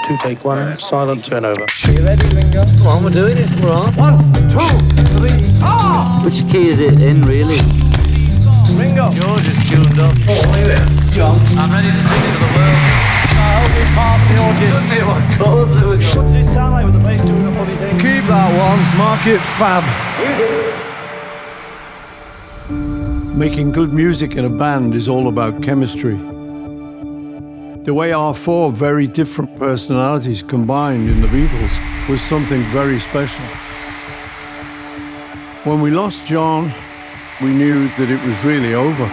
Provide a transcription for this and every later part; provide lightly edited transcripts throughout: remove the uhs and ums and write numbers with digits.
2, take 1, silent turnover. Are you ready, Ringo? Come on, we're doing it. We're on. 1, 2, 3, Which key is it in, really? Ringo. George is tuned up. Oh, hey there, John. I'm ready to sing it to the world. I hope we pass the audition. What chords are we going? What did it sound like with the bass doing a funny thing? Keep that one. Mark it fab. Making good music in a band is all about chemistry. The way our four very different personalities combined in the Beatles was something very special. When we lost John, we knew that it was really over.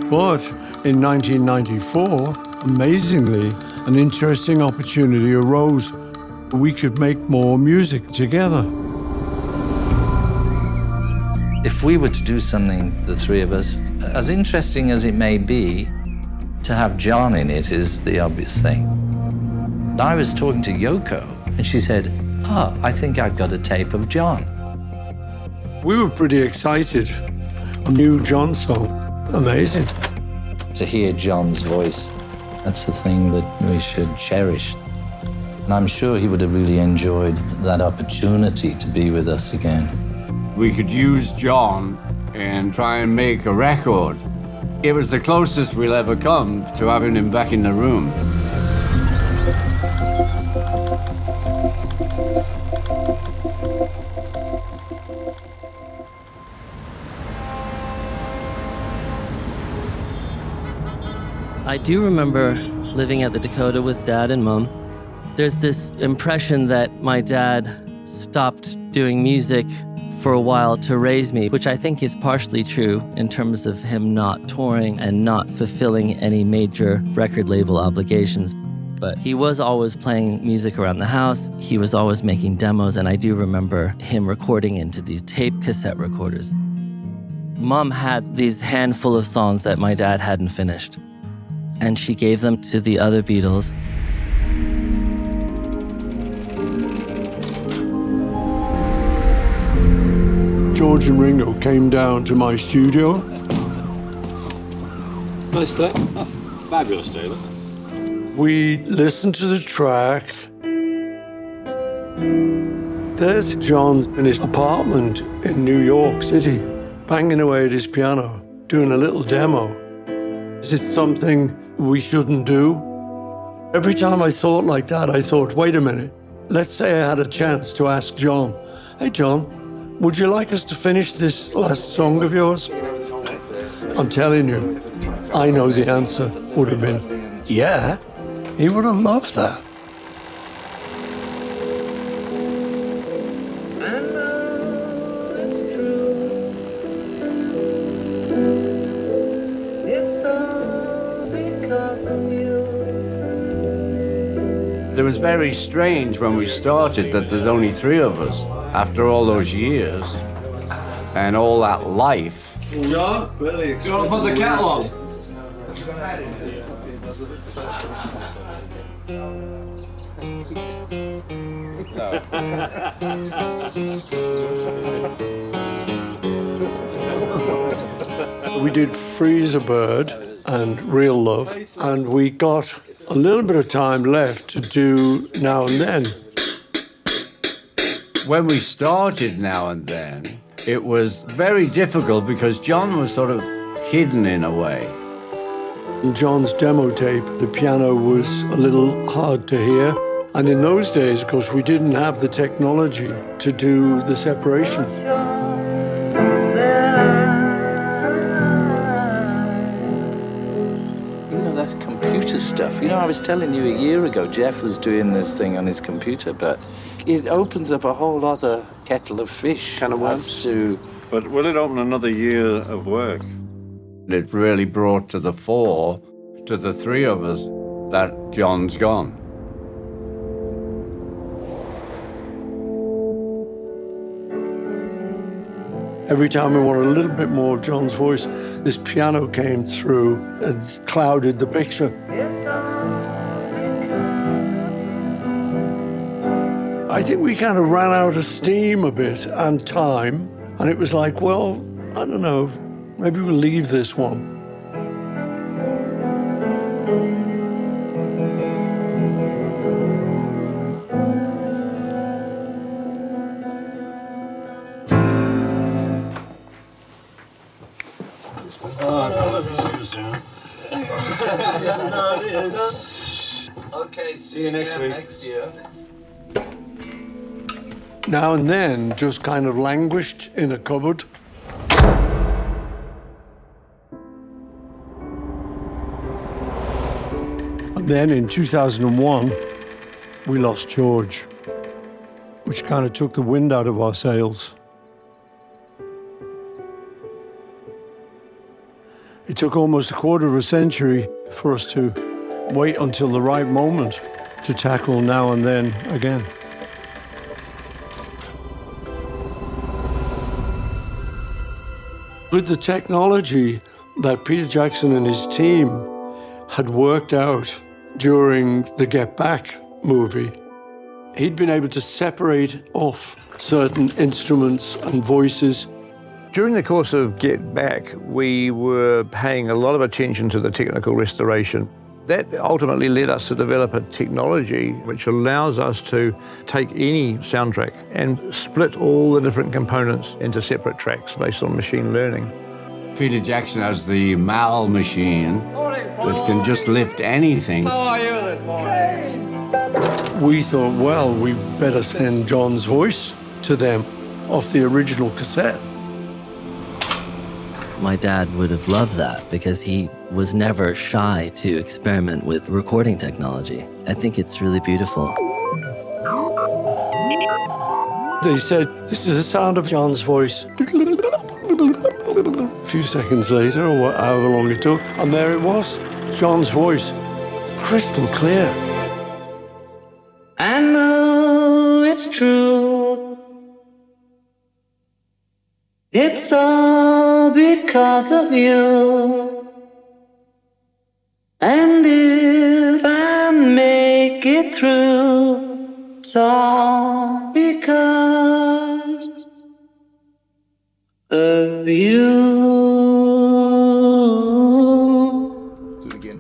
But in 1994, amazingly, an interesting opportunity arose. We could make more music together. If we were to do something, the three of us, as interesting as it may be, to have John in it is the obvious thing. I was talking to Yoko, and she said, I think I've got a tape of John. We were pretty excited. A new John song. Amazing. To hear John's voice, that's the thing that we should cherish. And I'm sure he would have really enjoyed that opportunity to be with us again. We could use John and try and make a record. It was the closest we'll ever come to having him back in the room. I do remember living at the Dakota with Dad and Mom. There's this impression that my dad stopped doing music for a while to raise me, which I think is partially true in terms of him not touring and not fulfilling any major record label obligations. But he was always playing music around the house. He was always making demos, and I do remember him recording into these tape cassette recorders. Mom had these handful of songs that my dad hadn't finished, and she gave them to the other Beatles. George and Ringo came down to my studio. Nice day. Oh, fabulous day, look. We listened to the track. There's John in his apartment in New York City, banging away at his piano, doing a little demo. Is it something we shouldn't do? Every time I thought like that, I thought, wait a minute. Let's say I had a chance to ask John, hey, John, would you like us to finish this last song of yours? I'm telling you, I know the answer would have been, yeah. He would have loved that. It was very strange when we started that there's only three of us after all those years and all that life. John, really excited. Put the kettle on. We did Freeze a Bird and Real Love, and we got a little bit of time left to do Now and Then. When we started Now and Then, it was very difficult because John was sort of hidden in a way. In John's demo tape, the piano was a little hard to hear. And in those days, of course, we didn't have the technology to do the separation. You know, that's computer stuff. You know, I was telling you a year ago, Jeff was doing this thing on his computer, but it opens up a whole other kettle of fish. Kind of worms. But will it open another year of work? It really brought to the fore, to the three of us, that John's gone. Every time we wanted a little bit more of John's voice, this piano came through and clouded the picture. I think we kind of ran out of steam a bit and time, and it was like, well, I don't know, maybe we'll leave this one. how it is. Okay, See you next week. next year. Now and then just kind of languished in a cupboard. And then in 2001, we lost George, which kind of took the wind out of our sails. It took almost a quarter of a century for us to wait until the right moment to tackle Now and Then again. With the technology that Peter Jackson and his team had worked out during the Get Back movie, he'd been able to separate off certain instruments and voices. During the course of Get Back, we were paying a lot of attention to the technical restoration. That ultimately led us to develop a technology which allows us to take any soundtrack and split all the different components into separate tracks based on machine learning. Peter Jackson has the MAL machine that can just lift anything. How are you this morning? We thought, well, we better send John's voice to them off the original cassette. My dad would have loved that because he was never shy to experiment with recording technology. I think it's really beautiful. They said, this is the sound of John's voice. A few seconds later, or however long it took, and there it was, John's voice, crystal clear. I know it's true. It's all because of you. And if I make it through, it's all because of you.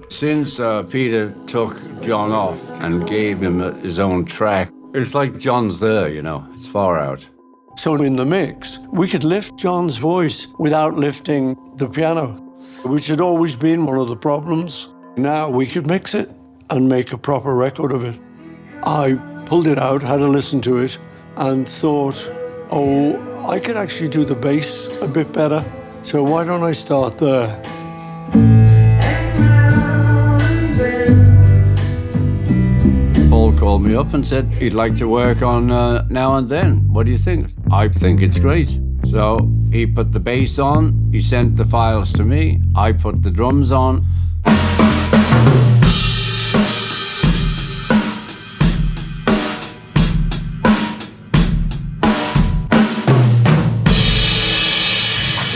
Since Peter took John off and gave him his own track, it's like John's there, you know, it's far out. So in the mix, we could lift John's voice without lifting the piano, which had always been one of the problems. Now we could mix it and make a proper record of it. I pulled it out, had a listen to it, and thought, oh, I could actually do the bass a bit better, so why don't I start there? Paul called me up and said he'd like to work on Now and Then. What do you think? I think it's great. So he put the bass on, he sent the files to me, I put the drums on.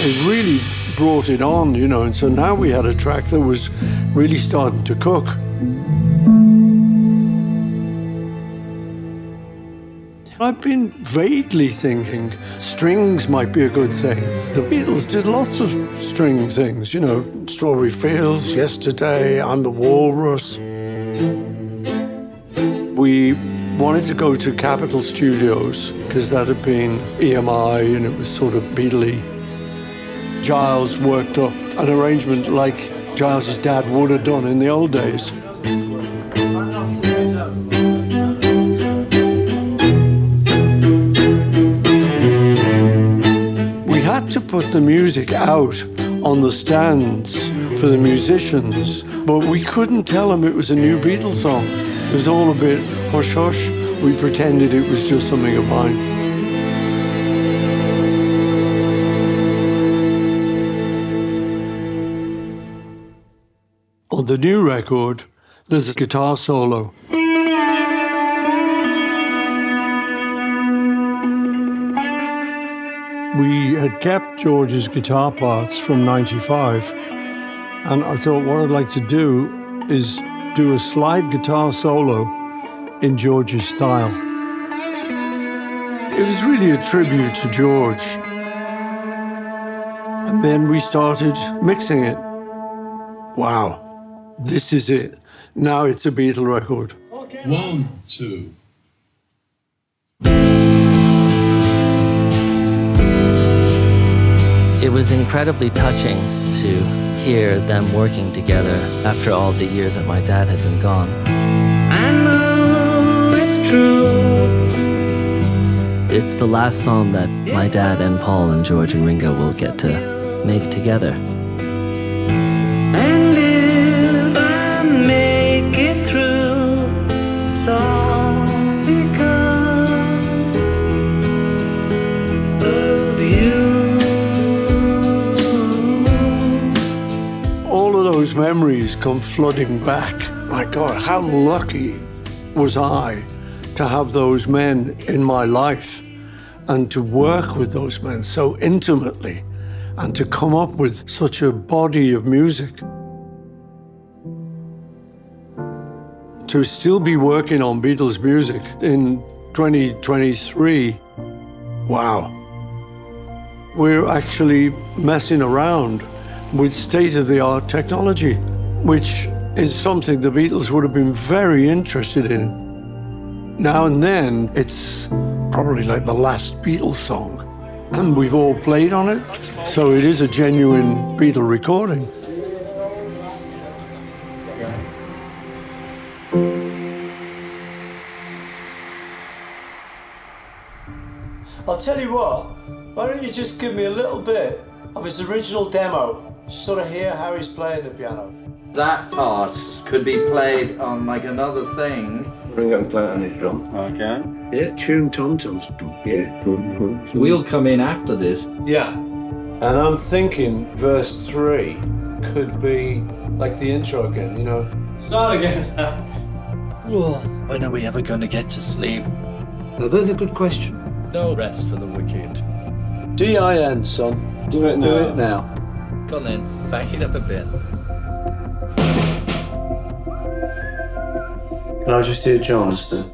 It really brought it on, you know, and so now we had a track that was really starting to cook. I've been vaguely thinking strings might be a good thing. The Beatles did lots of string things, you know, Strawberry Fields, Yesterday, I'm the Walrus. We wanted to go to Capitol Studios because that had been EMI and it was sort of Beatle-y. Giles worked up an arrangement like Giles's dad would have done in the old days. We had to put the music out on the stands for the musicians, but we couldn't tell them it was a new Beatles song. It was all a bit hush-hush. We pretended it was just something of mine. On the new record, there's a guitar solo. We had kept George's guitar parts from '95, and I thought what I'd like to do is do a slide guitar solo in George's style. It was really a tribute to George. And then we started mixing it. Wow. This is it. Now it's a Beatle record. 1, 2. It was incredibly touching to hear them working together after all the years that my dad had been gone. I know it's true. It's the last song that my dad and Paul and George and Ringo will get to make together. And if I make it through, it's all because of you. All of those memories come flooding back. My God, how lucky was I to have those men in my life and to work with those men so intimately and to come up with such a body of music. To still be working on Beatles music in 2023, wow. We're actually messing around with state-of-the-art technology, which is something the Beatles would have been very interested in. Now and then, it's probably like the last Beatles song, and we've all played on it, so it is a genuine Beatle recording. I'll tell you what, why don't you just give me a little bit of his original demo, sort of hear how he's playing the piano. That part could be played on like another thing. Bring up and play on his drum. Okay. Yeah, tune tom-toms. Yeah. We'll come in after this. Yeah, and I'm thinking verse 3 could be like the intro again, you know? Start again. When are we ever going to get to sleep? Now, that's a good question. No rest for the wicked. D-I-N, son. Do it now. Do it now. Come on in, back it up a bit. Can I just hear John still?